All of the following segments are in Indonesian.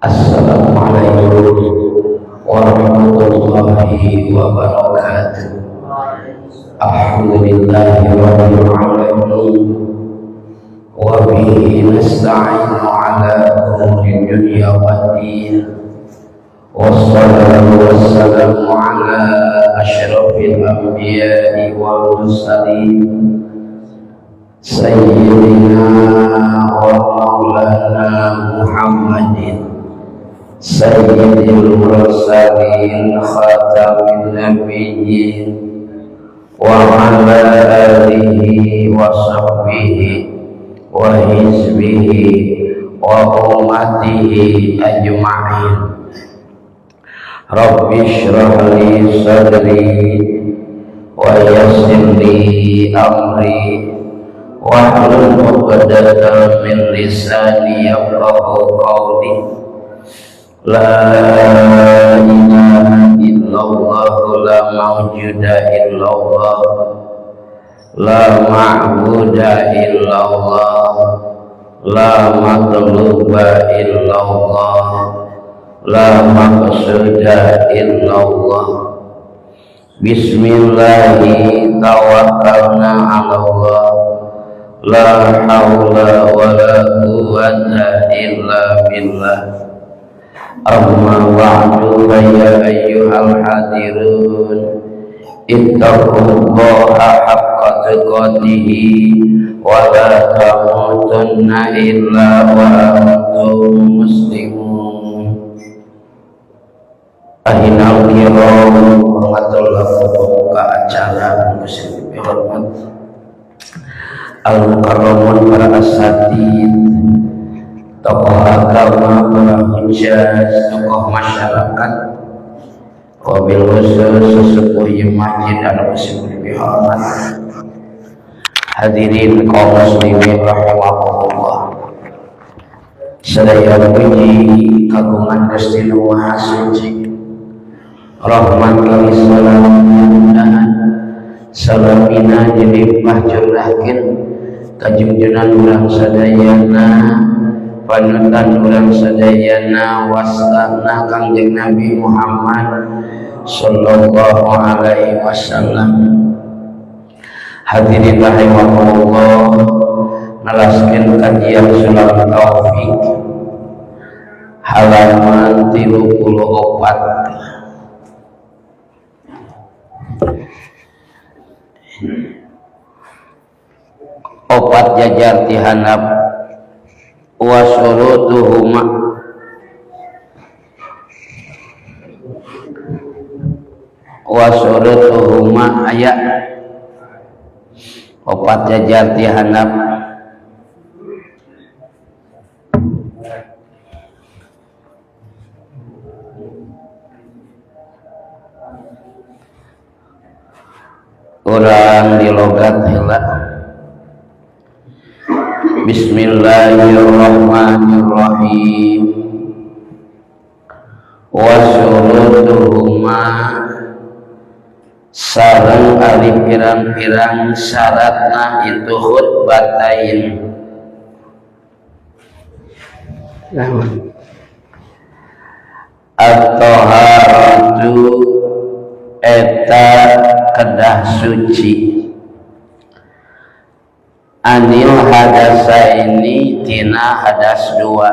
Assalamualaikum warahmatullahi wabarakatuh. Alhamdulillahirabbil alamin wa bihi nasta'inu ala umuri dunya waddin. Wassalatu wassalamu ala asyrafil anbiya'i wal mursalin sayyidina wa maulana Muhammadin sayyidil mursalin khatamin nabiyyin wa ala alihi wa sahbihi wa hizbihi wa ummatihi ajma'in. Rabbi shrah li sadri wa yassir li amri wahlul 'uqdatam min lisani yafqahu qawli. La ilaha illallah la mawjuda illallah la ma'buda illallah la matluba illallah la maqsuda illallah. Bismillahi tawakkalna 'ala Allah la haula wala quwwata illa billah. Amma ba'du ya ayyuhal hadirun ittaqullaha haqqa tuqatih wa la tamutunna illa wa antum muslimun. Ahinal kiram warahmatullahi wabarakatuh. Acara muslim hormat al-mukarramun para asatid, tokoh agama, para hujjah, tokoh masyarakat, wabil khusus sesepuh masjid al-muslim bihormat, hadirin kaum muslimin rahimahullah. Sedaya puji kagungan Gusti Maha Suci, rahmat kami salam mudah-mudahan salamina dilimpah curahkeun ka junjungan urang sadayana, panutan urang sadayana wasana Kangjeng Nabi Muhammad sallallahu alaihi wasallam. Hadirin rahimahullah, nalaskeun kajian Sulam Taufik halaman 34. Opat jajar tihanap wa syurutuhuma aya opat jajar tihanap urang di logat heula. Bismillahirrahmanirrahim. Wa syurutuhuma sareng ari pirang-pirang syaratna itu khutbatain. At-taharatu eta kedah suci, anil hadasaini tina hadas dua,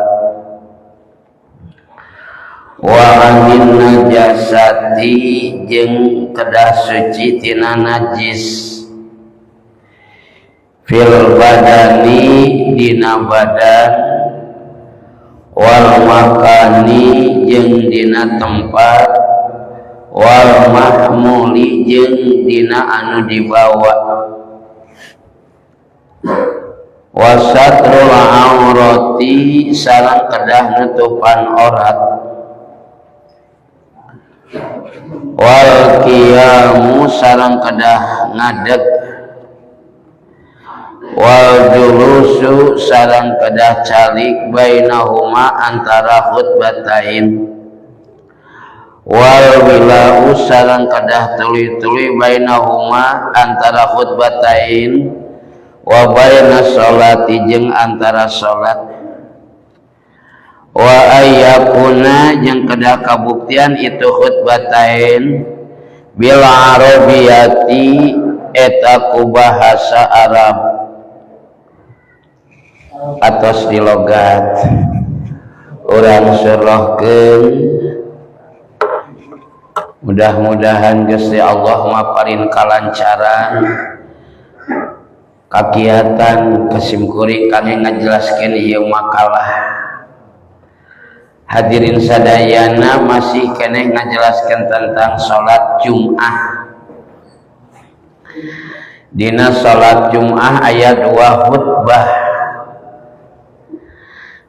wa anil najasati jeung kedah suci tina najis, fil badani dina badan, wal makani jeung dina tempat, wal mahmuli jeung dina anu dibawa, wasatrul aurati sareng kedah nutupan aurat, wal qiyamu sareng kedah ngadeg, wal julusu sareng kedah calik bainahuma antara khutbatain, wal wilau sareng kedah tuli-tuli bainahuma antara khutbatain, wa baina sholati jeung antara salat, wa ayyakuna jeung kedah kabuktian itu khutbatain bil arabiyati eta ku bahasa Arab atos di logat urang surahkeun mudah-mudahan Gusti Allah maparin kalancaran kagiatan kesimkuring kami ngajelaskeun ieu makalah. Hadirin sadayana masih keneh ngajelaskeun tentang salat Jum'ah. Dina salat Jum'ah aya 2 khutbah.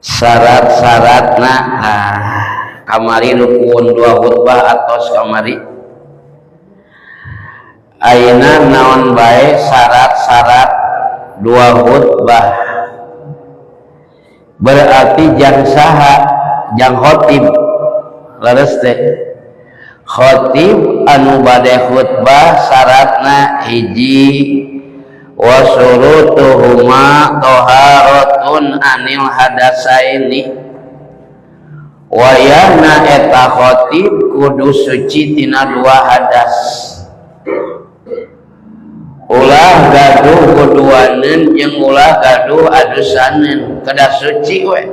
Syarat-syaratna kamari rukun 2 khutbah atos kamari. Ayeuna naon bae syarat-syarat 2 khutbah. Berarti jang saha jang khotib leres teh khotib anu bade khutbah syaratna hiji wa syurutuhuma taharatun anil hadasaini wayahna eta khotib kudu suci tina 2 hadas ulah gaduh kuduaneun jeung ulah gaduh adusaneun kedah suci we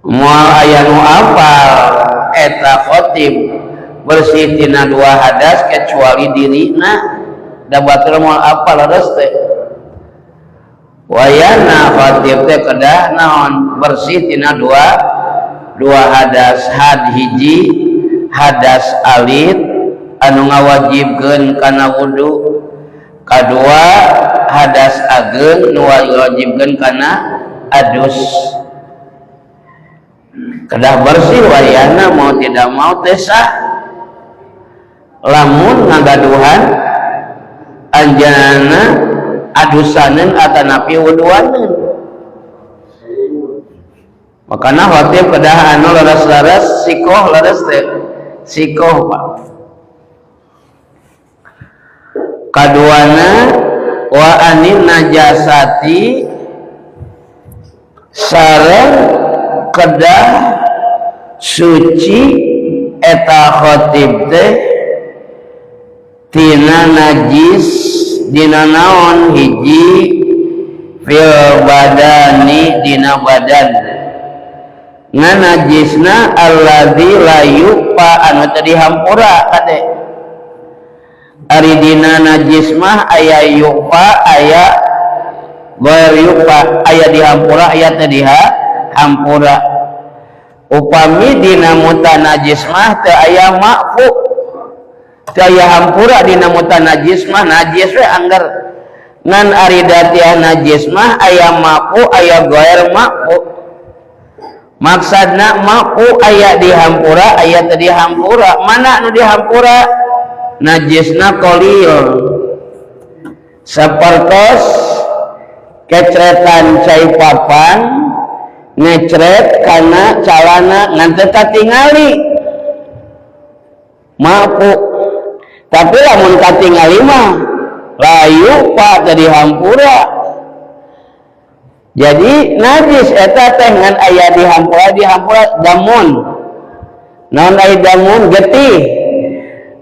moal aya nu apal eta khotib bersih tina 2 hadas kecuali dirina da batur moal apal leres teh wayana khotib teh kedah naon bersih tina 2 hadas hiji hadas alit anu ngawajibkeun kana wudu kadua hadas ageung nu ngawajibkeun kana adus kedah bersih wayana mau tidak mau teh sah lamun ngagaduhan anjeunna adusaneun atanapi wuduaneun makana khotib kedah anu leres-leres sikoh leres teh sikoh Pak kaduana wa anin najasati sareng kedah suci eta khotib teh tina najis dina naon hiji fil badani dina badan nganajisna alladzi la yupa anu teu dihampura kade ari dina najis mah aya yupa aya goer yupa aya dihampura aya teu dihampura upami dina mutanajis mah teu aya ma'fu teu aya hampura dina mutanajis mah najis we anggar ngan ari datiah najis mah aya ma'fu aya goer ma'fu maksudna ma'fu aya dihampura aya teu dihampura mana nu dihampura najisna qalil sapertos kecretan cai papan ngecret karena calana ngan teu katingali ma'fu tapi lamun katingali mah layu pa teu dihampura jadi najis eta teh ngan aya dihampura damun naon aya damun getih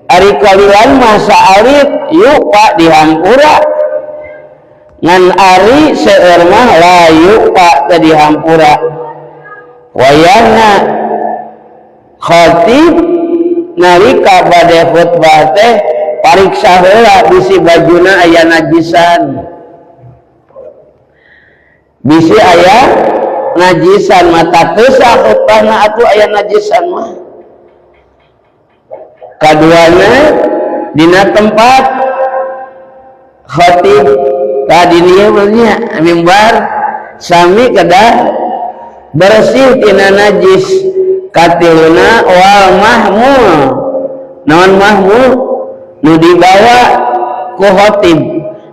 ari kalilan masa alit yuk pak dihampura ngan ari seueur mah layu pak teu dihampura wayahna khatib nalika bade khutbah teh pariksa heula bisi bajuna aya najisan bisi aya najisan mata teu sah khutbahna atuh aya najisan mah kaduana dina tempat khatib kadinya nya mimbar sami kedah bersih tina najis katilna wal mahmul naon mahmul nu dibawa ku khatib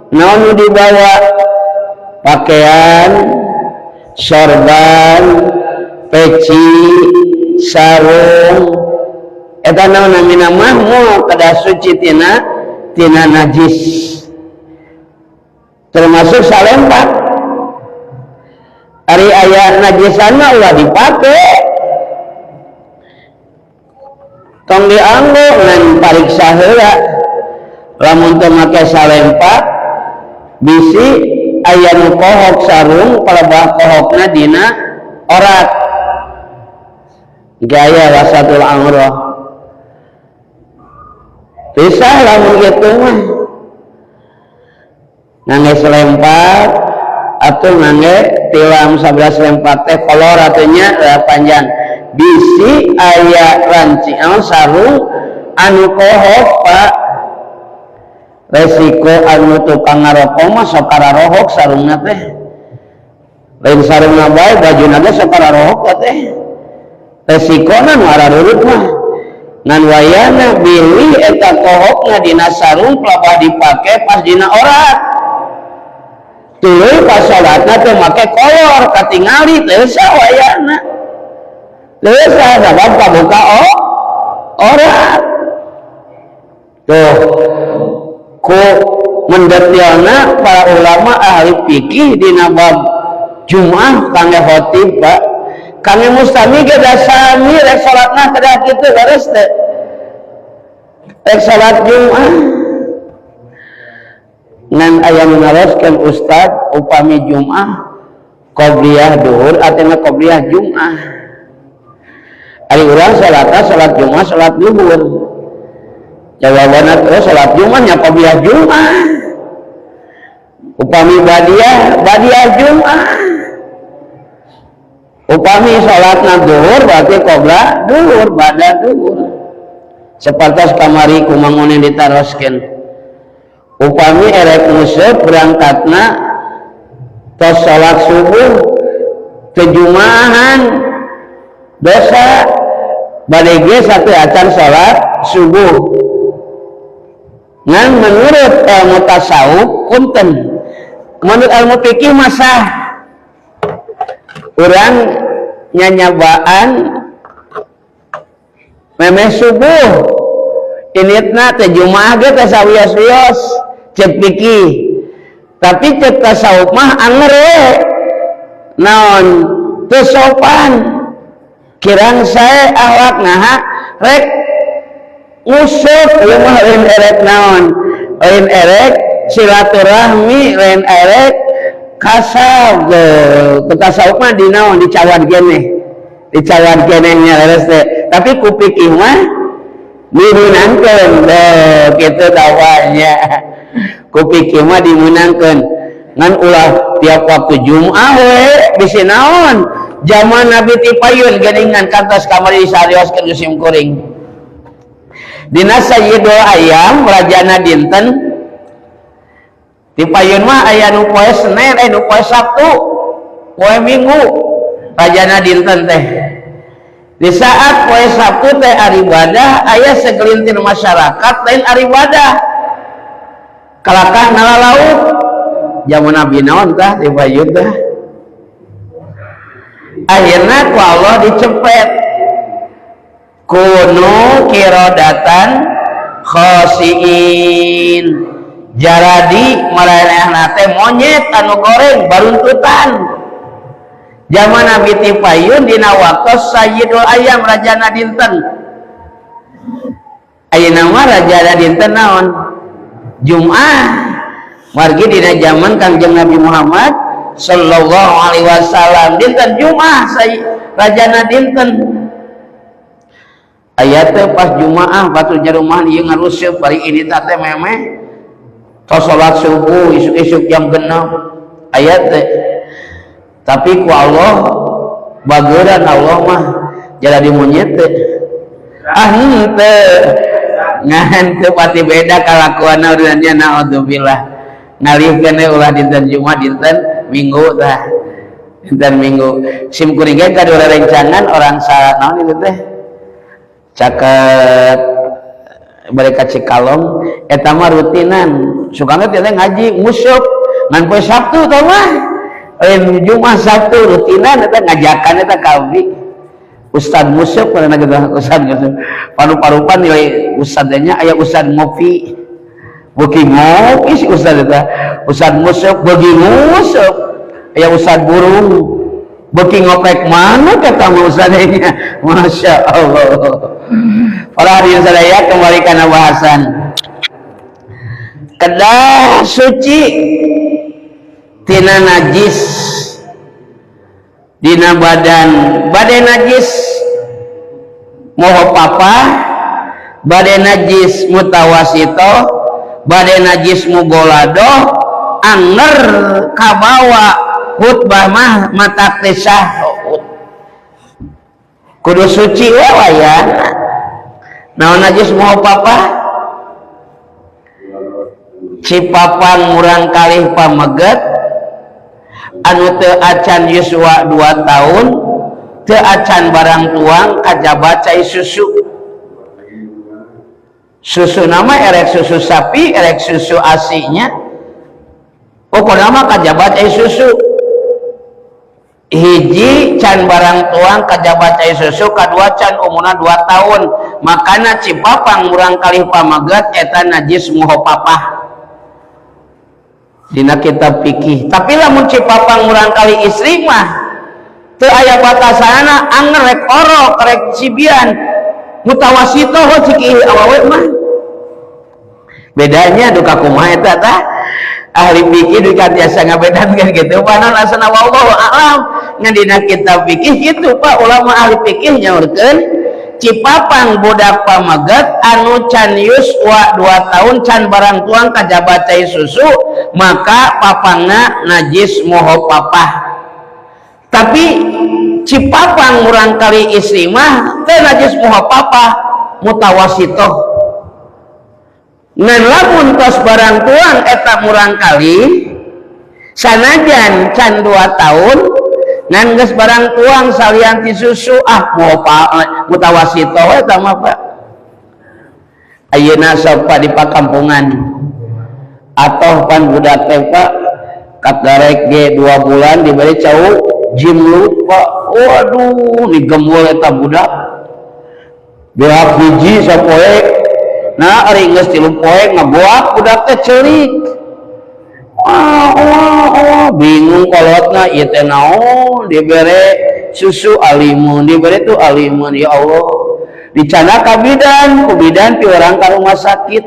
naon nu dibawa pakaian sorban peci sarung eta naon namina mahmul kedah suci tina najis termasuk salempak ari aya najisan mah ulah dipake tong dianggo ngan pariksa heula lamun teu make salempat bisi aya nu kohok sarung palebah kohokna dina orat gaya wasatul amroh bisa lamun gitu mah ngangge selempat atau ngangge tilam 11 lempat teh kolor atunya panjang bisi aya rancian sarung anu kohok pak resiko anu tukang ngarokok mah sok kararohok sarungna teh lain sarungna bae bajuna ge sok kararohok teh resikona nu ararurut mah ngan wayana bilih eta kohokna dina sarung pelabah dipake pas dina orat tuluy pas salatna teh make kolor katingali teu wayana teu sabab kabuka orat tuh ku mendetailna para ulama ahli fikih dina bab Jumat kangge khotib Pak kangge mustami ge da sami rek salatna kedah kitu beres teh rek salat Jumat ngan aya ngaroskeun ustad upami Jumat qobliyah duhur atena qobliyah Jumat ari urang salatna salat Jumat salat duhur jawabanna terus salat Jumat nya qobliyah Jumat upami badiah Jumat upami salatna duhur berarti qobla duhur bada duhur sapertos kamari kumangun ditaroskeun upami erek museup berangkatna tos salat subuh teu Jumaahan dosa bade ge sateacan salat subuh ngan menurut ilmu tasawuf punten menurut ilmu fikih masah urang nyanyabaan memeh subuh initna teh Jumaah ge teh sawios-wios cek fikih tapi cek tasawuf mah anger we naon teu sopan kirang sae akhlak naha rek ngusuk ieu mah lain erek naon lain erek silaturahmi lain erek kasab tasawuf mah di naon dicawan kenehnya leres teh tapi ku fikih mah dimenangkeun kitu dakwahnya ku fikih mah dimenangkeun ngan ulah tiap waktu Jumat we bisi naon zaman Nabi tipayun geuningan kantos kamari sarioskeun musim kuring dina sayyidul ayam rajana dinten tipayun mah aya nu poe Senin nu poe Sabtu poe Minggu rajana dinten teh di saat poe Sabtu teh ari ibadah aya segelintir masyarakat lain ari ibadah kalakah nalalauk zaman Nabi naon tah tipayun teh akhirna ku Allah dicepet kunu kirodatan khosiin jaradi maranehna teh monyet anu goreng baruntutan zaman Nabi tipayun dina waktu sayyidul ayam rajana dinten ayeuna mah rajana dinten naon Jumat margi dina zaman Kangjeng Nabi Muhammad sallallahu alaihi wasallam dinten Jumat rajana dinten ayat teh pas Jumaah batu jarumahan ieu ngaruseup bari ini teh memeh tos salat subuh isuk-isuk jam 6 ayat teh tapi ku Allah bageuran Allah mah jadi monyet teh henteu ngan teu pati beda kalakuanna urangnya naudzubillah ngalihkeun ulah dinten Jumat dinten Minggu tah dinten Minggu sim kuring ge kadu rencangan orang naon itu teh caket mereka Cikalong eta mah rutinan suka teh ngaji musyuk ngan poe Sabtu tah mah lain Jumat Sabtu rutinan eta ngajakan eta kawi ustad musyuk pernah kita ustad paru-parupan nilai ustadnya aya ustad ngopi beuki ngopi si ustad eta ustad musyuk beuki musyuk aya ustad burung beki ngopek mana kata musadenya. Masya Allah. Para hadirin sadaya, kembali kana bahasan kedah suci tina najis dina badan. Bade najis moho papa, bade najis mutawasito, bade najis mugolado, anger kabawa khutbah mah mata tsyahud kudu suci we wayana. Naon najis moho papa? Cipapang murang kalih pameget anu teu acan yuswa 2 tahun, teu acan barang tuang kajaba cai susu. Susu nama erek susu sapi, erek susu asinya. Pokoknya nama kajaba cai susu. Hiji can barang tuang kajaba cai susu, kadua can umurna 2 tahun. Makana cipapang murang kalih pameget eta najis moho papah. Dina kitab fikih. Tapi lamun cipapang murang kali istri mah teu aya batasana, anger rek orok rek sibian mutawasito ciki awewe mah. Bedanya duka kumaha eta tah ahli fikih dikatiasa ngabedakeun kitu panon asana wallahu a'lam. Ngan dina kitab fikih kitu Pak ulama ahli fikih nyaurkeun cipapang budak pameget anu can yuswa 2 tahun can barang tuang kajaba cai susu maka papangna najis moho papah. Tapi cipapang murang kali istri mah teh najis moho papah mutawasitoh. Ngan lamun tos barang tuang eta murang kali sanajan can 2 tahun ngan geus barang tuang salian ti susu moho mutawasito eta mah Pak. Ayeuna sok Pak di pakampungan atoh pan budak teh Pak kadarek ge 2 bulan diberi cau jimlut Pak. Waduh digembul eta budak beak hiji sapoe. Nah ari geus 3 poe ngaboak budak teh ceurik. Bingung kolotna ieu teh naon dibere susu alimun, dibere tuh alimun. Ya Allah dicana ka bidan, ku bidan pi urang ka rumah sakit.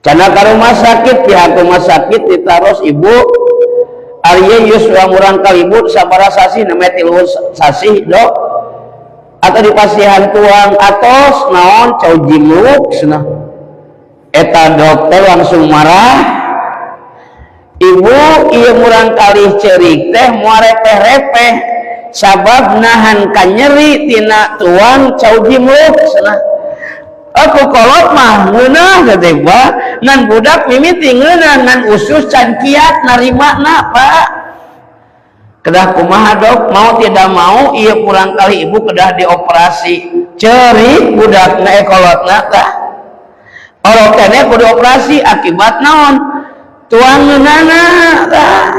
Cana ka rumah sakit, pihak rumah sakit ditaros ibu ari yuswa murang ka ibu sabaraha sasi namanya 3 sasi dok. Atau di pasihan tuang atos naon cau jimluk cenah. Eta dokter langsung marah. Ibu ieu murang kalih ceurik teh moal repeh-repeh sabab nahan ka nyeri tina tuang cau jimluk cenah. Aku kolot mah ngeunah teh Pak, ngan budak mimiti ngeunah ngan usus can kiat narimana Pak. Kedah kumaha dok, mau tidak mau ieu murang kali ibu kedah dioperasi. Ceurik budakna kolotna tah. Orok keneh kudu operasi akibat naon? Tuang ngeunana tah.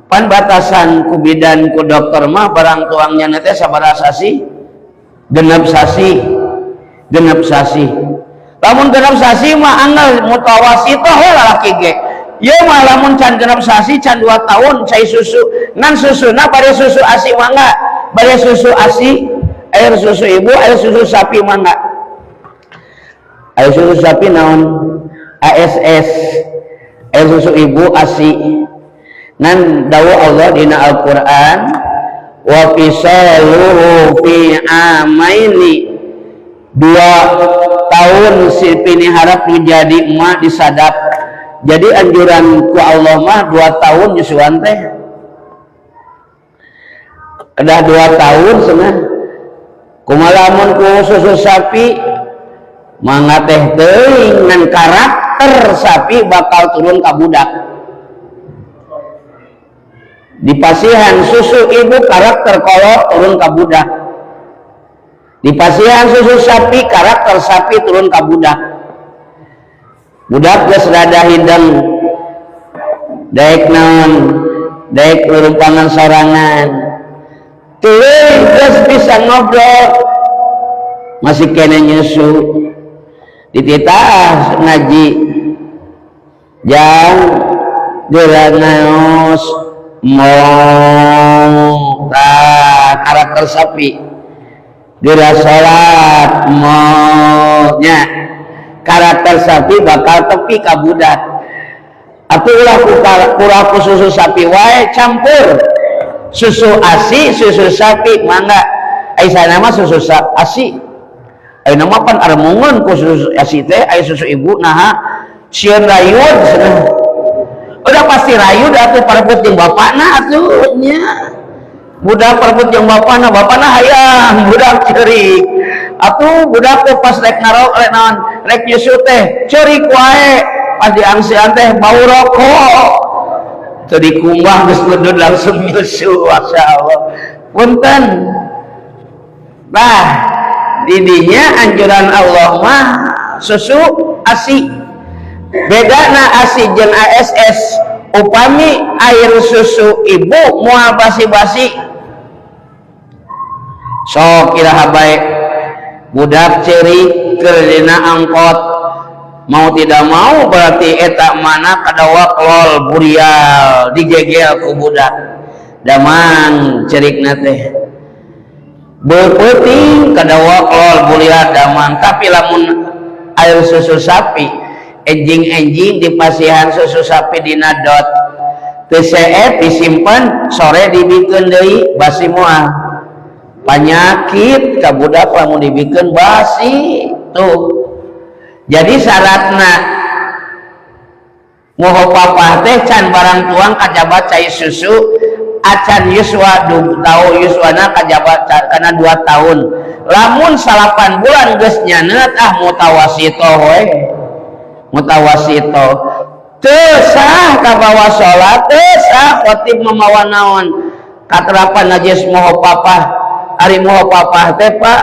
Pan batasan ku bidan ku dokter mah barang tuangnya teh sabaraha sasi? 6 sasi. 6 sasi. Lamun 6 sasi mah angel mutawasitoh we lalaki ge. Ieu mah lamun can 6 sasi can 2 tahun cai susu. Ngan susuna bade susu asi mangga. Bade susu asi, air susu ibu, air susu sapi mangga. Air susu sapi naon? ASS. Air susu ibu asi. Nan dawuh Allah dina Al-Qur'an wa fisaluhu fi amaini 2 tahun si pini harap menjadi emak disadap. Jadi anjuran ku Allah mah 2 tahun nyusuan teh. Kedah 2 tahun cenah. Kumaha lamun ku susu sapi mangga teh teuing ngan karakter sapi bakal turun ka budak. Di pasihan susu ibu karakter kolot turun ka budak. Di pasihan susu sapi karakter sapi turun ka budak. Budak geus rada hideng daek naon daek lurumpangan sorangan teuing geus bisa ngobrol masih kene nyusu dititah ngaji jang geura naos mau karakter sapi geura salat maunya karakter sapi bakal tepi ka budak atuh ulah ku susu sapi wae campur susu asi susu sapi mangga ai sana mah susu asi ai nama pan armungun ku susu asi teh ai susu ibu naha sieun rayud cenah udah pasti rayud atuh parebut jeung bapana atuh nya budak parebut jeung bapana hayang budak ceurik atuh budak teh pas rek naon rek nyusu teh ceurik wae pas diangsian teh bau rokok teu dikumbah geus leudud langsung nyusu masyaallah punten nah didinya anjuran Allah mah susu asi bedana asi jeung ASS upami air susu ibu moal basi-basi sok iraha bae budak ceurik keur dina angkot mau tidak mau berarti eta mana kadawa kelol burial digegel ku budak damang ceurikna teh beupeuting kadawa kelol burial damang tapi lamun air susu sapi enjing-enjing dipasihan susu sapi dina dot teu seet disimpen sore dibikeun deui basi moal penyakit ka budak lamun dibikeun basi tuh jadi syaratna moho papa teh can barang tuang kajabat cai susu acan yuswa tau yuswana kajabat kana 2 tahun lamun 8 bulan geus nyaneut mutawasito we mutawasito teu sah kabawa salat teu sah khatib mamawa naon katerapan najis moho papa ari moho papa teh Pak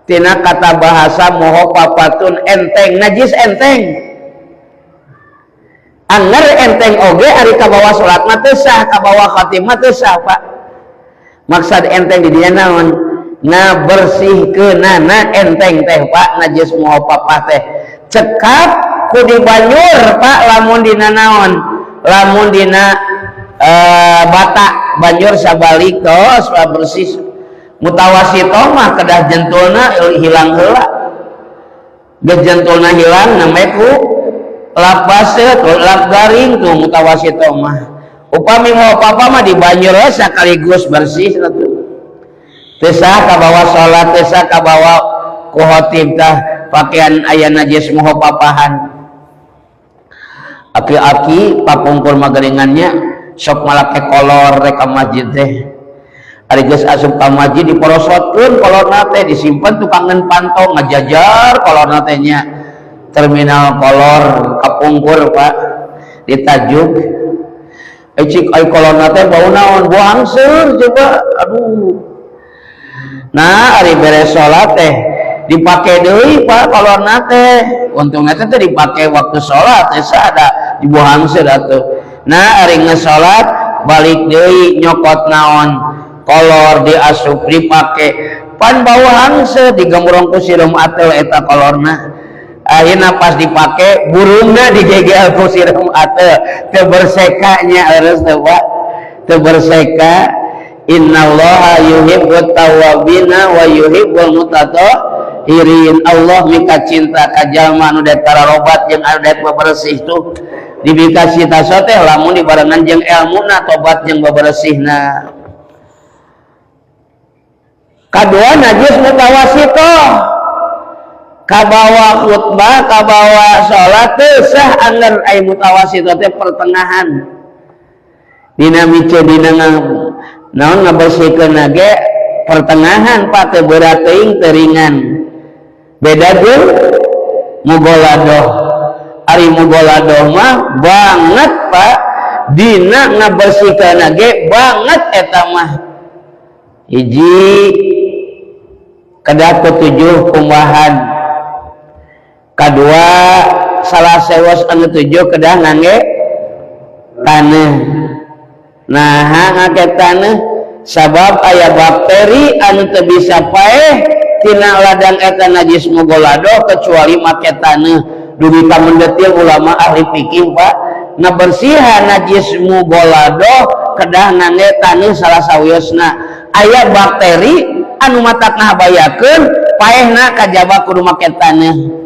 tina kata bahasa moho papatun enteng najis enteng anger enteng oge ari kabawa salat mah teu sah kabawa khatib mah teu sah Pak maksud enteng di dieu naon ngabersihkeunana enteng teh Pak najis moho papa teh cekap ku di banjur Pak lamun dina naon lamun dina bata banjur sabalik tos bersih mutawasito mah kedah jentulna hilang heula geus jentulna hilang namanya ku lap baseuh lap garing tuh mutawasito mah upami mau apa mah di banjur sakaligus bersih atuh teu sah kabawa salat teu sah kabawa ku khatib tah pakaian aya najis moho papahan aki-aki papungkur magaringannya sok malake kolor rek ka masjid teh ari geus asup ka masjid diporosotkeun kolorna teh disimpen tukangan pantau ngajajar kolorna teh nya terminal kolor kapungkur Pak ditajuk cik ai kolorna teh bau naon bau hangseur coba aduh nah ari beres salat teh dipake deui Pak kolorna teh untungna teh dipake waktu salat teh sada di bau hangseur atuh nah ari geus salat balik deui nyokot naon kolor diasup dipake pan bau hangseur digembrong ku sirum atel eta kolorna akhirna pas dipake burungna digegel ku sirum atel teu bersekanya eures teh Pak teu berseka innallaha yuhibbut tawwabina wa yuhibbul mutatahhirin Allah mika cinta ka jalma anu daek tararobat jeung anu daek bebersih tuh dibikasi taso teh lamun dibarengan jeung ilmuna tobat jeung bebersihna kadua najis mutawasito kabawa khutbah kabawa salat teu sah anger ai mutawasito teh pertengahan dina mice dina naon ngabersihkeun ge pertengahan Pak teu berat teuing teu ringan beda jeung mugoladoh ari mugoladoh mah banget Pak dina ngabersihkeun ge banget eta mah hiji kedah ketujuh kumbahan kadua salah sewas anu tujuh kedah ngangge taneuh nah ngangge taneuh sabab aya bakteri anu teu bisa paeh tina ladang eta najis mugolado kecuali make taneuh dugi ka mendetil ulama ahli fikih Pak ngabersihan najis mugolado kedah ngangge taneuh salah sawiosna aya bakteri anu matak ngahabayakeun paehna kajaba kudu make taneuh.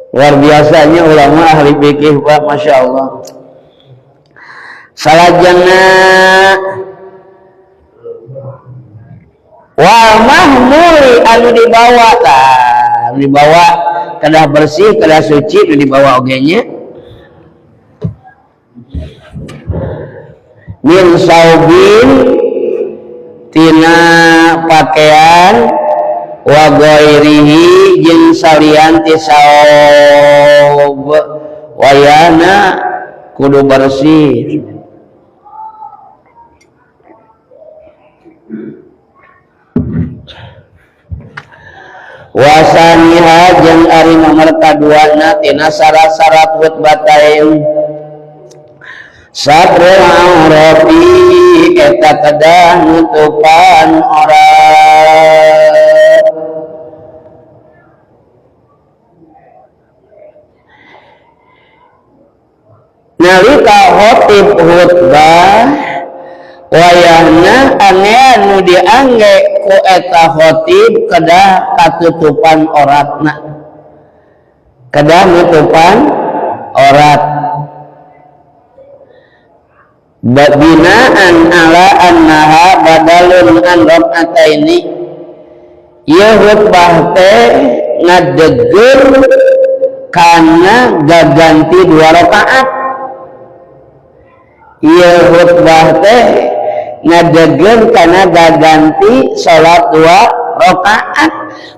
Luar biasanya ulama ahli fikih Pak, Masya Allah. Salajengna wal mahmuli anu dibawa dibawa kedah bersih kedah suci anu dibawa ogenya min saubin tina pakaian wa ghairihi jeung salian ti saub wayana kudu bersih. Wasaniha jeung ari nomor kaduana tina syarat-syarat wut bataim satrul aurafi eta kedah nutupan aurat nalika khotib khutbah wayahna anu diangge ku eta khotib kedah katutupan auratna kedah nutupan aurat binaan ala annaha badalun an rak'ataini ieu khutbah teh ngadegeur kana gaganti 2 rakaat ieu khutbah teh ngadegeur kana gaganti salat 2 rakaat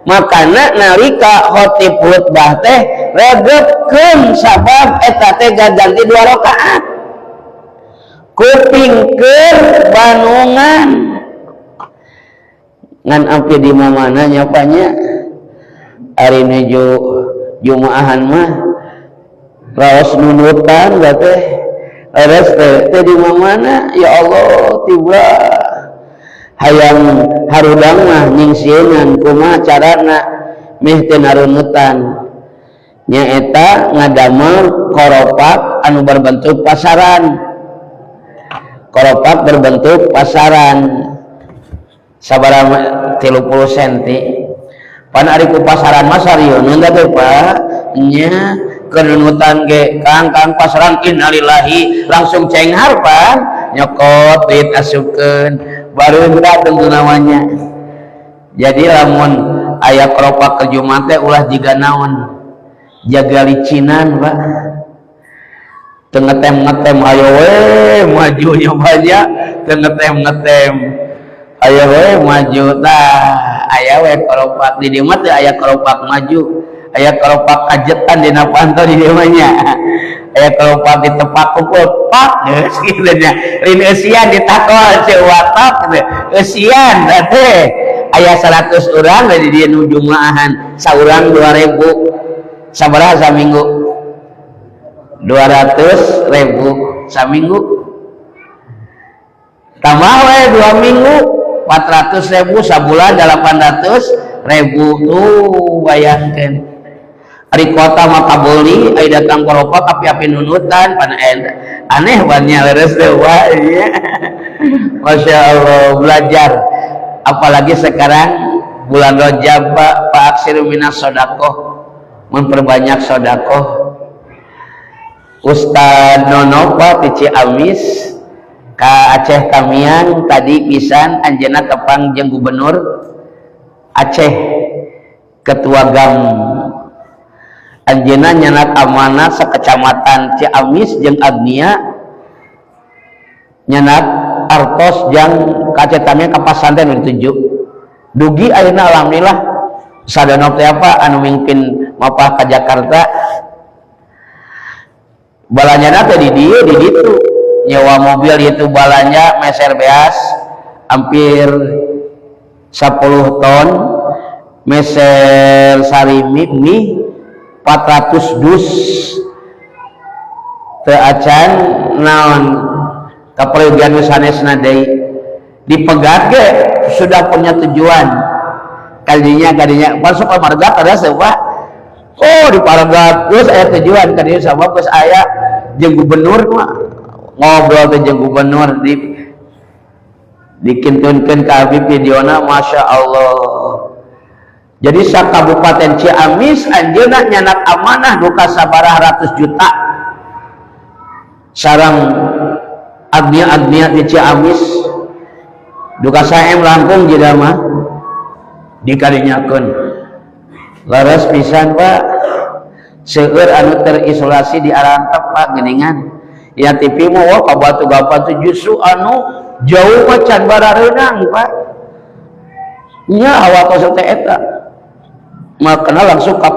makana nalika khotib khutbah teh regepkeun sabab eta teh gaganti 2 rakaat kupingkeur banungan ngan ampi di mamana nyapanya ari nuju jumaahan mah raos nunutan teh eres teh di mamana ya Allah tiba hayang harudang mah nyingsieunan kumaha carana meh teu narunutan nyaeta ngadamel koropak anu berbentuk pasaran koropak berbentuk pasaran sabaraha 30 cm pan ari ku pasaran mah sarieun teh Pak nya kenunutan ge kang pasaran innalillahi langsung cenghar Pak nyokot duit asupkeun baru hendak tentu namanya. Jadi lamun aya koropak ke Jumat teh ulah jiga naon jaga licinan Pak tengetem ayo we maju nyobanya tengetem ayo we maju tah aya we koropak di dieu mah teh aya koropak maju aya koropak kajetan dina panto di dieu mah nya aya koropak ditepak kumpul pak geus kitu nya rin eusian ditakol ceu watak eusian teh aya 100 urang di dieu nu jumaahan saurang 2000 sabaraha saminggu 200.000 saminggu tambah we 2 minggu 400.000 sabulan 800.000 tuh bayangkeun ari kota mah kabeli ai datang koropak api-api nunutan pan aneh banyak leres teh wae Masya Allah belajar apalagi sekarang bulan Rajab Pak aksiru minas sedekah memperbanyak sedekah Ustad Nono Pak di Ciamis ka Aceh Tamiang tadi pisan anjeunna tepang jeung gubernur Aceh ketua GAM anjeunna nyanat amanat sakecamatan Ciamis jeung Agnia nyanat artos jeung ka Aceh Tamiang ka pasantren dituju dugi ayeuna alhamdulillah sadana teh apa anu mingpin mapah ka Jakarta balanya teh di ditu nyewa mobil itu balanya meser beas hampir 10 ton meser sarimi mie 400 dus teu acan naon kapergian sanesna deui dipegat ge sudah punya tujuan kadinya masuk ke marga ada sewa oh di Paragat terus aya tujuan kan ieu sama geus aya jeung gubernur mah ngobrol teh jeung gubernur dikintunkeun ka abdi videona masya Allah. Jadi sa Kabupaten Ciamis anjeunna nyanak amanah duka sabaraha ratus juta sareng agnia-agnia di Ciamis duka saem langkung jida mah dikarinyakeun laras pisan Pak seueur anu terisolasi di Arantep Pak geuningan ya TV mah ka batu-batu justru anu jauh macan barareunang Pak nya awak kosong teh eta makna langsung ka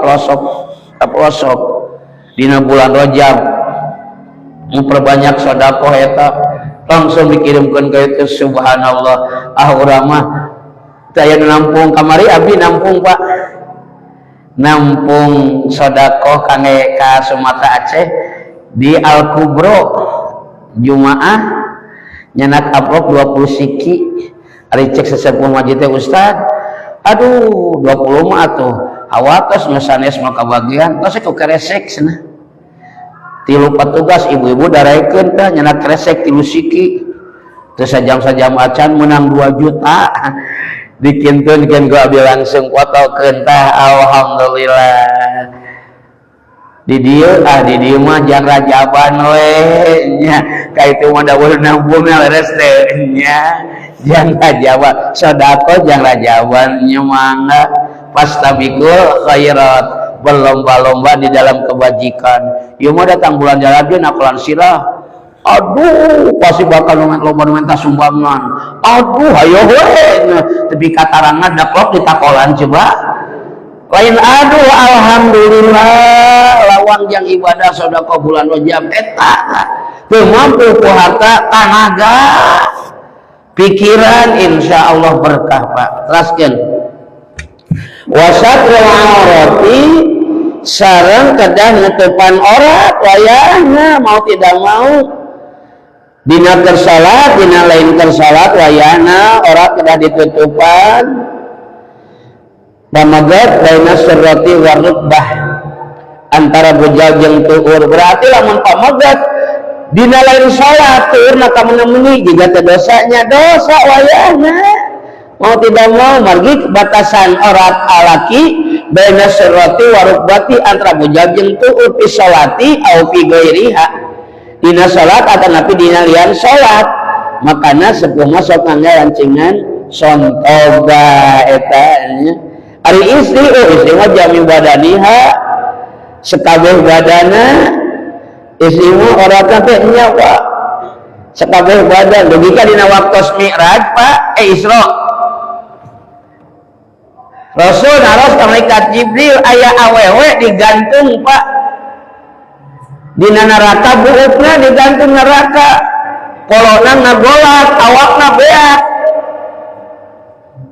pelosok dina bulan Rajab memperbanyak sedekah eta langsung dikirimkeun ka itu subhanallah urang mah teu nampung kamari abdi nampung Pak nampung sedekah kangge ka Sumatera Aceh di Al Kubro Jumaah nyanak amplop 20 siki ari cek sesepuh masjid teh Ustad aduh 20 mah atuh hawatos sanes mah kabagian tos ku keresek cenah 3 petugas ibu-ibu daraikeun teh nyanak keresek 3 siki teu sajam-sajam acan menang 2 juta dikintunkeun ku abdi langsung fotokeun tah alhamdulillah di dieu mah jang rajaban we nya ka itu mah dawuh nambung leres teh nya jang rajaban sedekah jang rajaban nya mangga pastabikul khairat berlomba-lomba di dalam kebajikan ieu mah datang bulan Rajab nakolan sirah aduh pasti bakal lomba minta sumbangan aduh hayo we tapi katarangan daplok ditakolan coba lain aduh alhamdulillah lawang yang ibadah sedekah bulan Rajab eta teu mampu ku harta tanaga pikiran insyaallah berkah Pak teraskeun wasatrul aurati sareng kedah nutupan aurat wayahna mau tidak mau dina keur salat dina lain keur salat wayahna aurat kedah ditutupan pamagat baina sirrati wa rukbah antara bujal jeung tuur berarti lamun pamagat dina lain salat tuurna ka meuni jiga teh dosanya dosa wayahna mau tidak mau margi batasan aurat alaki baina sirrati wa rukbati antara bujal jeung tuur fi salati au fi ghairiha dina salat atau napi dina lian salat makana sepuh masuk ngangge lancingan sontoga eta ari istri mah jami badaniha sekabeh badana istri mah orangna teh nya Pak sekabeh badan logika dina waktos mi'raj Pak Isra Rasul naros ka malaikat Jibril aya awewe digantung Pak dina neraka buukna digantung neraka kolona ngagolak awakna beak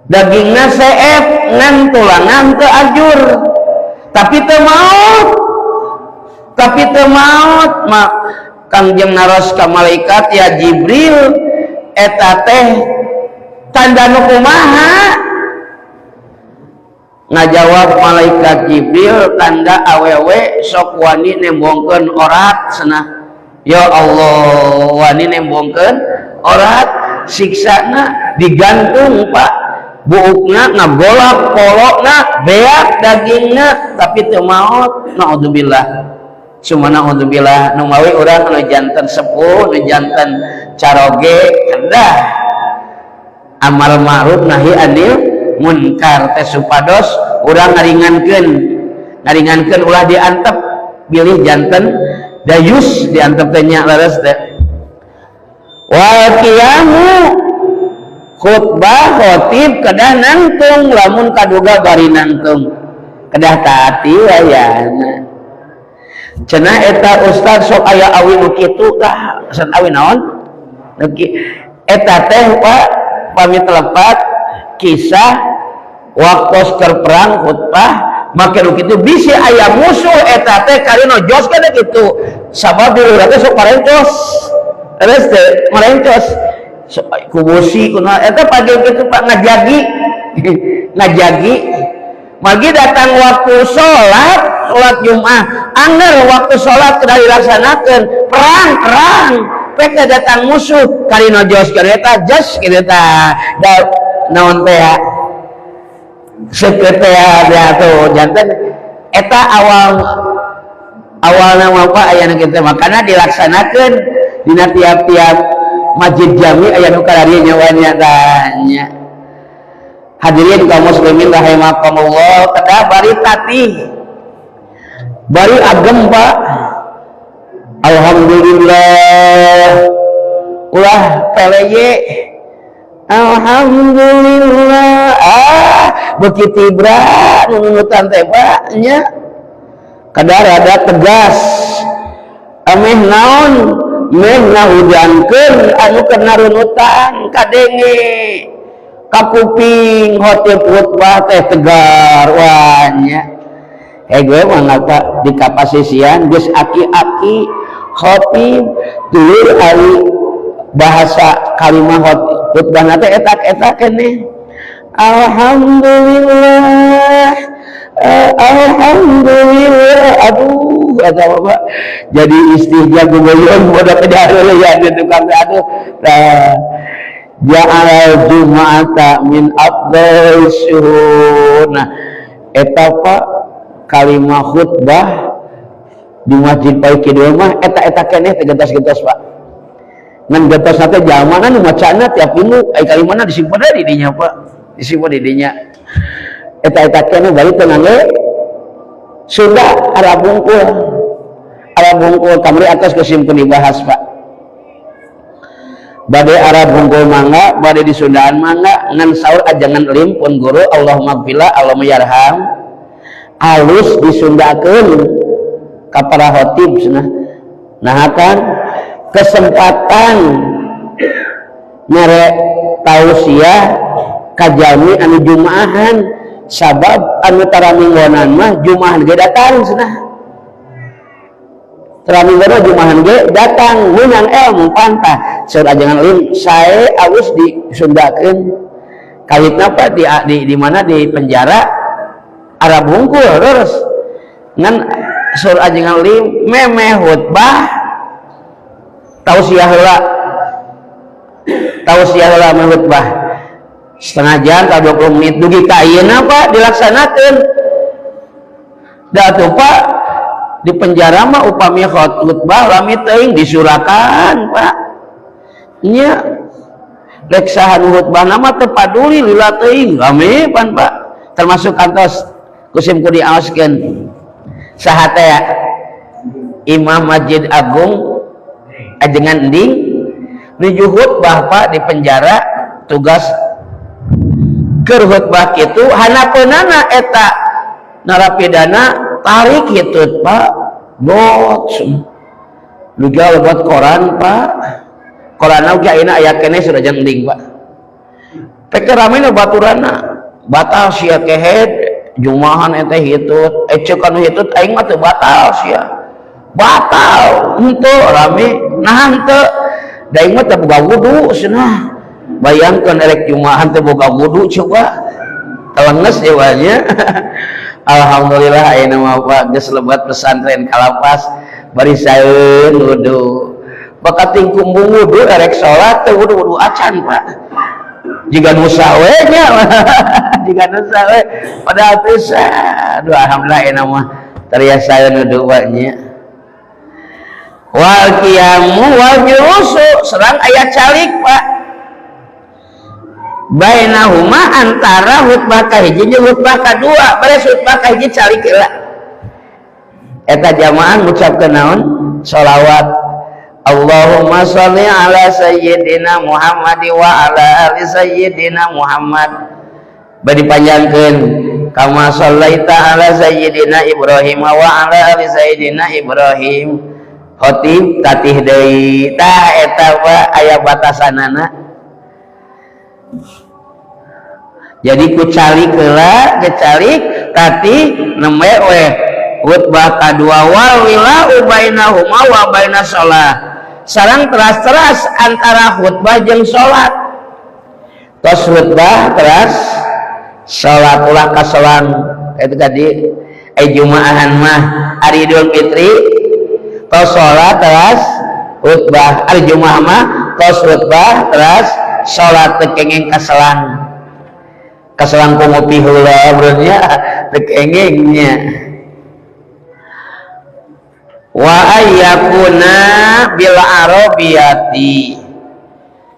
dagingna seep ngan tulangan teu ajur tapi teu maot mak Kangjeng naros ka malaikat ya Jibril eta teh tanda nu kumaha ngajawab malaikat Jibril tanda awewe sok wani nembongkeun aurat cenah ya Allah wani nembongkeun aurat siksana digantung Pak buukna ngagolak polokna beak dagingna tapi teu maot naudzubillah cuma naudzubillah nu mawi urang nu janten sepuh nu janten caroge kedah amal ma'ruf nahi anil munkar teh supados urang ngaringankeun ulah diantep bilih janten dayus diantep teh nya leres teh wa qiyamu khutbah khotib kedah nangtung lamun kaduga bari nangtung kedah taati wayahna cenah eta ustad sok aya awi nu kitu tah san awi naon eta teh Pak pamit lepat kisah waktu keur perang khutbah make nu kitu bisi aya musuh eta teh karina jos kana kitu sabab urang teh sok parencos terus teh marencos kubusi kuna eta pagi kitu Pak ngajagi magi datang waktu sholat Jumat angger waktu sholat kedah dilaksanakeun perang pek datang musuh kali nojoskeun eta jos kitu tah da naon teh sekretariat tuh jantan eta awal nama apa aya nu kitu makana dilaksanakeun dina tiap-tiap masjid jami aya nu kararieu nyawanya tanya hadirin kaum muslimin rahimakumullah kedah bari tatih bari agem Pak alhamdulillah ulah peleye alhamdulillah beuki tibra nunutan teh Pak nya kadar ada tegas ameh naon meh ngahujankeun anu keur narunutan kadenge kapuping hotep khutbah teh tegar wanya gue mangga di kapasisian geus aki-aki khotib dulur ari bahasa kalimah khutbah teh etak-etak keneh alhamdulillah alhamdulillah aduh kata Bapak jadi istihja gugoyon bodoh kedaheul ya di tukang aduh ja'al jum'ata min afdal syuhur nah eta Pak kalimah khutbah di masjid Pai Kidul mah eta keneh teh gentos-gentos Pak ngan gentos teh jalmana nu macana tiap minggu ai kalimahna disimpen di dinya Pak disimpen di dinya eta keneh bari teu ngangge Sunda Arab bungkul kamari atas kesimpen dibahas Pak bade Arab bungkul mangga bade di Sundaan mangga ngan saur ajangan lim pun guru Allahumma gfirlah Allahumma yarham alus disundakeun ka para khatib cenah nahakan kesempatan mere tausiah ka jalmi anu jumaahan sabab anu taraminggonan mah jumaahan ge datang cenah taraminggonan jumaahan ge datang meunang ilmu pantah saur ajangan lim sae alus disundakeun kalitna apa di mana di penjara Arab bungkul terus ngan sur ajengan lim memeh khutbah tausiah heula khutbah setengah jam ka 20 menit dugi ka ayeuna Pak dilaksanakeun da atuh Pak di penjara mah upami khutbah lami teuing disurakan Pak nya rek saha khutbahna mah teu paduli lila teuing lami pan Pak termasuk kantos kusim ku diaoskeun saha teh Imam Masjid Agung ajengan ending nuju khutbah Pak di penjara tugas keur khutbah kitu hanapeunana eta narapidana tarik kitu Pak bot luga buat koran Pak koran oge ayeuna aya keneh sudah jeung ending Pak teh ramena baturana batal sia kehed jumahan eta hitut ceuk anu hitut aing mah teu batal sia batal henteu rame nah henteu da aing mah teu boga wudu cenah bayangkeun erek jumahan teu boga wudu coba telenges jawanya alhamdulillah ayeuna mah Pak geus lebat pesantren Kalapas bari saeun wudu bakat tingkum wudu erek salat teu wudu acan Pak jika nusa we nya jika nusa we padahal teu aduh alhamdulillah enak mah tarias saeun wudu nya wal qiyamu wal julusu serang aya calik Pak bainahuma antara khutbah ka hiji jeung khutbah kadua beres khutbah ka hiji calik heula eta jamaah ngucapkeun naon shalawat Allahumma sholli ala sayyidina Muhammad wa ala ali sayyidina Muhammad bari panjangkeun kama shallaita ala sayyidina Ibrahim wa ala ali sayyidina Ibrahim khatib tatih deui tah eta aya batasanana jadi ku calik heula gecalik tatih nembe we khutbah kadua wal wilau bainahuma wa bainas shalah sareng teras-teras antara khutbah jeung salat tos khutbah teras salat ulah kasolan itu tadi jumaahan mah ari Idul Fitri tos salat teras khutbah hari Jumat mah tos khutbah terus salat tekengeng kaselang ku ngopi heula berarti tekengengnya wa ayyakuna bil arabiyati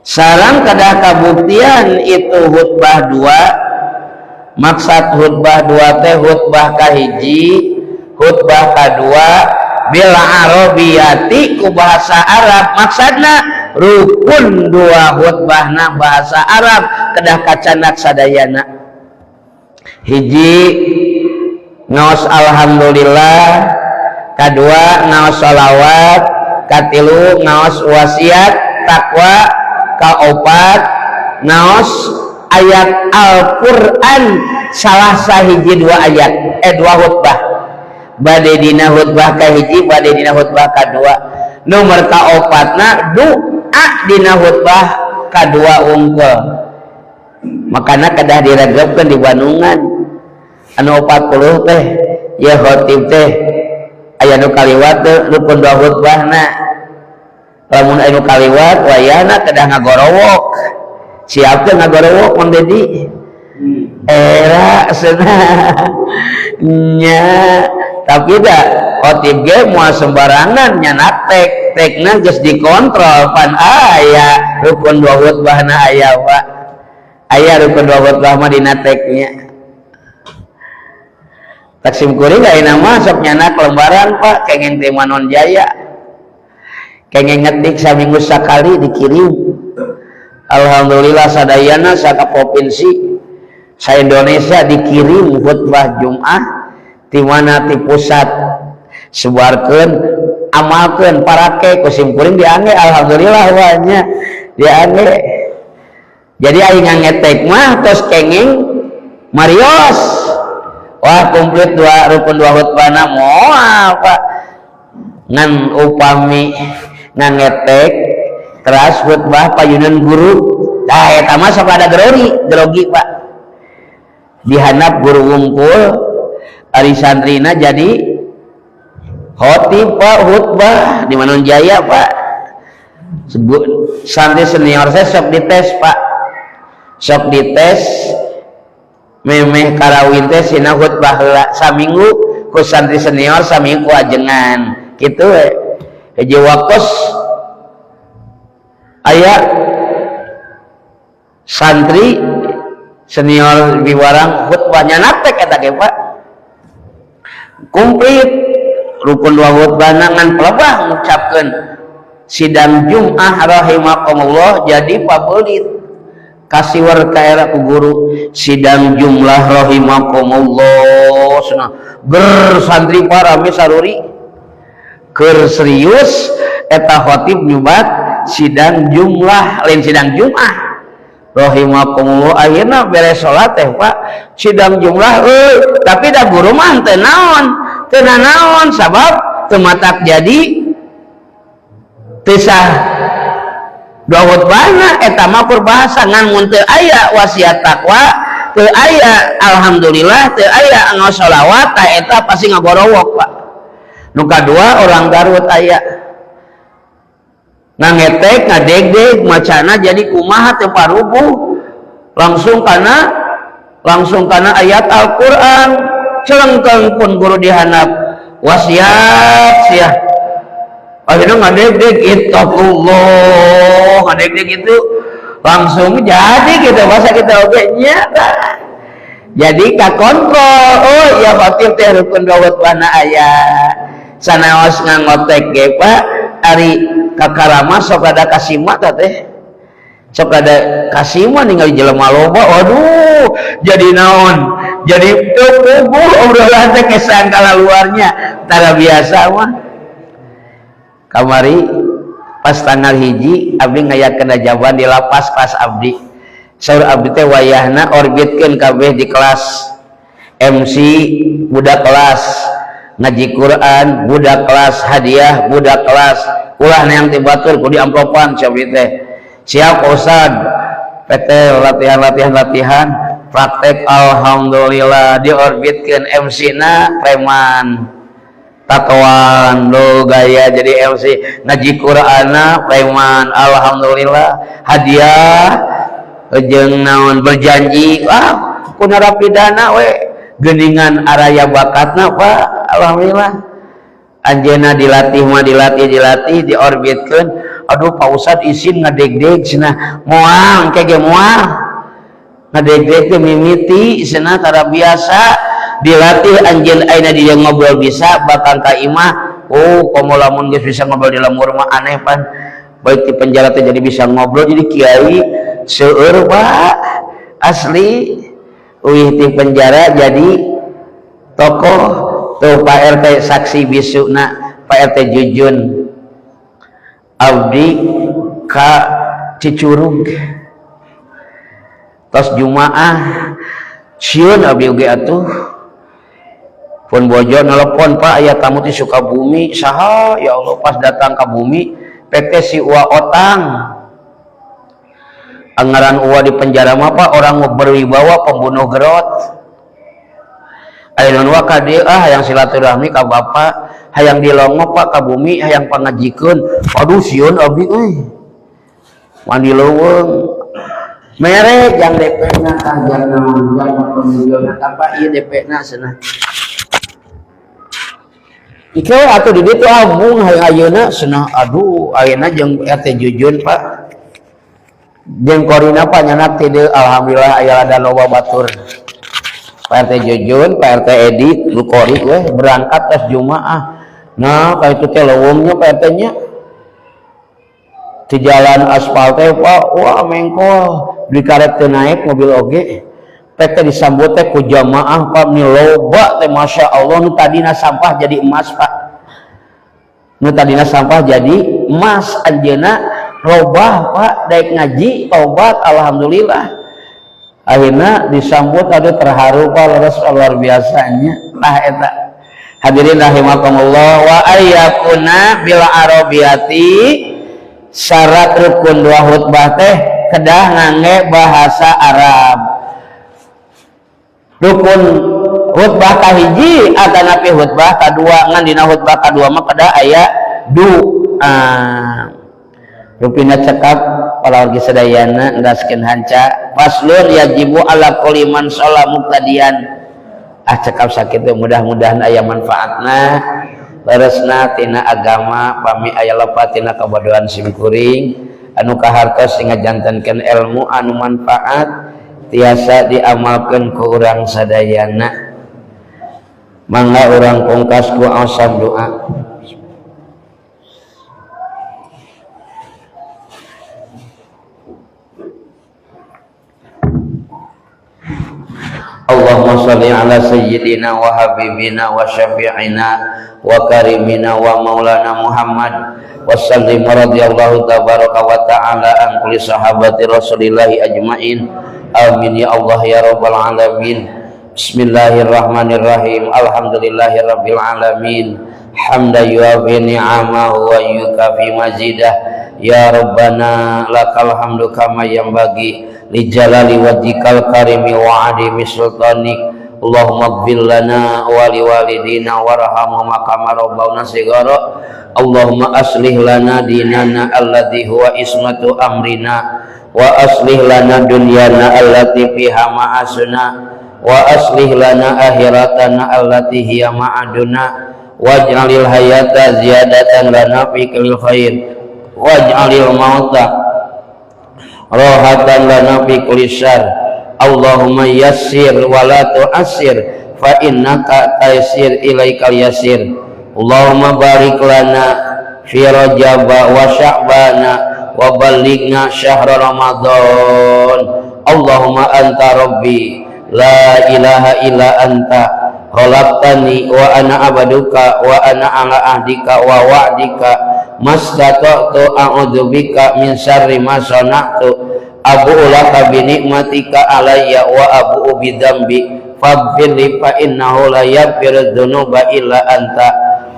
sareng kadah kabuktian itu khutbah dua maksud khutbah dua teh khutbah kahiji khutbah kadua bil arabiyati ku bahasa Arab maksudna rukun dua khutbahna bahasa Arab kedah kacanak sadayana hiji ngaos alhamdulillah kadua ngaos sholawat katilu ngaos wasiat takwa kaopat ngaos ayat Al-Quran salah sahiji dua ayat dua khutbah bade dina khutbah kahiji bade dina khutbah kadua nomor kaopatna doa dina khutbah kadua unggul makana kedah diregepkeun di Bandungan anu 40 teh ya khotib teh aya nu kaliwat teh rukun dua khutbahna lamun anu kaliwat wayahna kedah ngagorowok siap teh ngagorowok Mang Dedi era cenah nya tapi dah khotib ge moal sembarangan nya tekna geus dikontrol pan aya rukun dua khutbahna aya wa aya rukun dua khutbah mah dina teknya Taksim kuring ayeuna mah sok nyanak lembaran Pak kengeng teh Manon Jaya kengeng ngetik saminggu sakali dikirim alhamdulillah sadayana saka provinsi sa Indonesia dikirim khutbah Jumat di mana di pusat sebarkeun amalkeun parake kusim kuring diangge alhamdulillah wanya diangge jadi aing ngetek mah tos kenging marios wah komplit dua rukun dua khutbahna moal Pak ngan upami ngan ngetek teras khutbah payunan guru dah eta mah sok ada grogi Pak dihanap guru wungkul ari santrina jadi khotib Pak khutbah di Manon Jaya Pak santri senior saya sok dites Pak sok dites memeh karawin teh sina khutbah heula saminggu ku santri senior saminggu ku ajengan kitu we hiji waktos aya santri senior biwarang khutbahnya natek eta ge Pak komplit rukun dua khutbahna ngan pelebah ngucapkeun sidang Jumat rahimakumullah jadi pabelit kasiwar kaera ku guru sidang jumlah rahimakumullah cenah bersantri parami saruri keur serius eta khotib nyubat sidang jumlah lain sidang Jumat rahimakumullah ayeuna beres salat teh Pak sidang jumlah tapi da guru mah teu naon sabab teu matak jadi teu sah dua khutbahna eta mah perbahasa ngan mun teu aya wasiat takwa teu aya alhamdulillah teu aya ngaos sholawat tah eta pasti ngagorowok Pak nu kadua orang Garut aya ngangetek ngadegdeg macana jadi kumaha teu parubuh langsung kana ayat Al-Qur'an celengkeun pun guru dihanap wasiat sia akhirnya ngadegdeg ittaqullah ngadegdeg itu langsung jadi gitu bahasa kita oke nya jadi kakontrol oh ya khotib teh rukun dua khutbahna aya sanaos ngangotek ge Pak ari kakarama sok ada kasima teh sok ada kasima ningali jelema loba waduh jadi naon jadi tubuh obrolan teh kesan kala luarnya tara biasa mah kamari pas tanggal hiji abdi ngayakeun ajaban di lapas kelas abdi saur abdi teh wayahna orbitkeun kabeh di kelas MC budak kelas ngaji Quran budak kelas hadiah budak kelas ulah neang ti batur ku di amplopan abdi teh siap Ustad PT latihan praktek alhamdulillah diorbitkeun MC na preman tatoan lo gaya jadi MC ngaji Qur'ana preman alhamdulillah hadiah jeung naon berjanji ku narapidana we geuningan araya bakatna Pak alhamdulillah anjeunna dilatih diorbitkeun aduh Pak Ustad izin ngadeg-deg cenah moal kege moal ngadeg-deg teh mimiti cenah tara biasa dilatih anjeun ayeuna dia ngobrol bisa bakal ka imah komo lamun geus bisa ngobrol di lemur mah aneh pan baik di penjara teh jadi bisa ngobrol jadi kiai seueur Pak asli uih di penjara jadi tokoh tuh Pak RT saksi bisuna Pak RT Jujun abdi ka Cicurug tos Jumaah sieun abdi oge atuh pun bojo nelpon Pak aya tamu di Sukabumi saha ya Allah pas datang ke bumi PT si Uwa Otang anggaran Uwa di penjara mah Pak orang berwibawa pembunuh gerot ayeuna Uwa ka dieu hayang silaturahmi ka Bapak hayang dilongo Pak ka bumi hayang pangajikeun aduh sieun abdi euy mandi leuweung mere jang DP-na jang naon jang pemilihan apa ieu DP-na cenah Iko atau di ditu abung ayeuna cenah aduh ayeuna jeung RT Jujun Pak jeung korina panyanak ti dieu alhamdulillah aya ada loba batur Pak RT Jujun Pak RT Edi lu kori we berangkat tes Jumaah nah ka itu teh leuweungnya Pak RT nya di jalan aspal teh Pak wah mengkol di karet teh naik mobil oge teh disambut teh ku jamaah Pak nu loba teh Masya Allah nu tadina sampah jadi emas Pak nu tadina sampah jadi emas anjeunna robah Pak daek ngaji tobat alhamdulillah akhirna disambut adu terharu Pak leres luar biasanya nah eta hadirin rahimakumullah wa ayyakuna bil arabiyati syarat rukun dua khutbah teh kedah ngangge bahasa Arab rukun khutbah kahiji atanapi khutbah kadua ngan dina khutbah kadua mah kada aya rupina cekap palawargi sadayana endaskeun hanca faslun yajibu ala kulli man shalla muqtadiyan cekap sakitu mudah-mudahan aya manfaatna leresna tina agama pami aya lepat tina kabodohan simkuring anu kahartos sing ngajantenkeun ilmu anu manfaat tiasa diamalkan ku urang sadayana mangga urang pungkas ku asam doa Allahumma shalli ala sayyidina wa habibina wa syafi'ina wa karimina wa maulana Muhammad wa sallim radhiyallahu tabaraka wa ta'ala an kulli sahabati rasulillahi ajmain amin ya Allah ya rabbal alamin bismillahirrahmanirrahim alhamdulillahi rabbil alamin hamdan yuafi ni'amahu wa yukafi mazidah ya rabbana lakal hamdu kama yanbaghi li jalali wajhikal karimi wa adimi sultanik Allahumma ighfir lana wa li walidina warhamhuma kama rabbawna shighara Allahumma aslih lana dinana alladhi huwa ismatu amrina wa aslih lana dunyana allati fiha ma'asuna wa aslih lana akhiratana allati hiya ma'aduna waj'alil hayata ziyadatan lana fi kulli khair waj'alil mauta rahatan lana fi kulli syarr Allahumma yassir wa la tu'assir fa innaka taysir ilaikal yasir Allahumma barik lana fi Rajab wa Sya'bana wa ballighna syahr Ramadan Allahumma anta rabbi la ilaha illa anta khalaqtani wa ana abaduka wa ana ala ahdika wa wa'dika mastata'tu a'udzubika min syarri ma sana'tu abu'u laka bi ni'matika alayya wa abu'u bi dzambi faghfirli fa innahu la yaghfiru dzunuba illa anta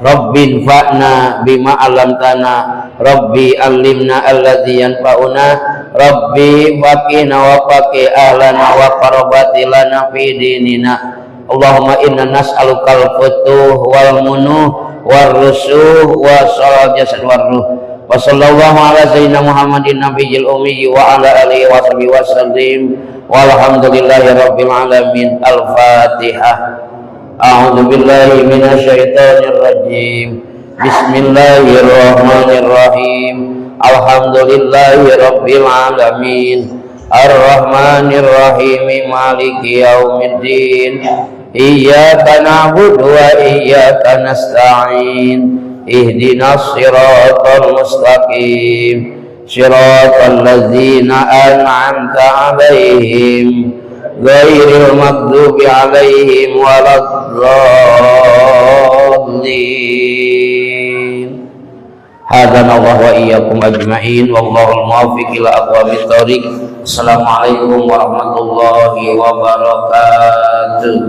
rabbin fa'na bima 'allamtana rabbi 'allimna alladzi yanfa'una rabbi faqina wa faqi ahlana wa qarabati lana fi dinina Allahumma inna nas'alukal futuh wal munuh والرسوح وصلاة الجسد والروح وصلى الله على سيدنا محمد النبي الأمي وعلى آله وصحبه وسلم والحمد لله رب العالمين. الفاتحة. أعوذ بالله من الشيطان الرجيم. بسم الله الرحمن الرحيم. الحمد لله رب العالمين الرحمن الرحيم مالك يوم الدين إياك نعبد وإياك نستعين اهدنا الصراط المستقيم صراط الذين أنعمت عليهم غير المغضوب عليهم ولا الضالين. هدانا الله وإياكم أجمعين والله الموفق إلى أقوام الطريق. السلام عليكم ورحمة الله وبركاته.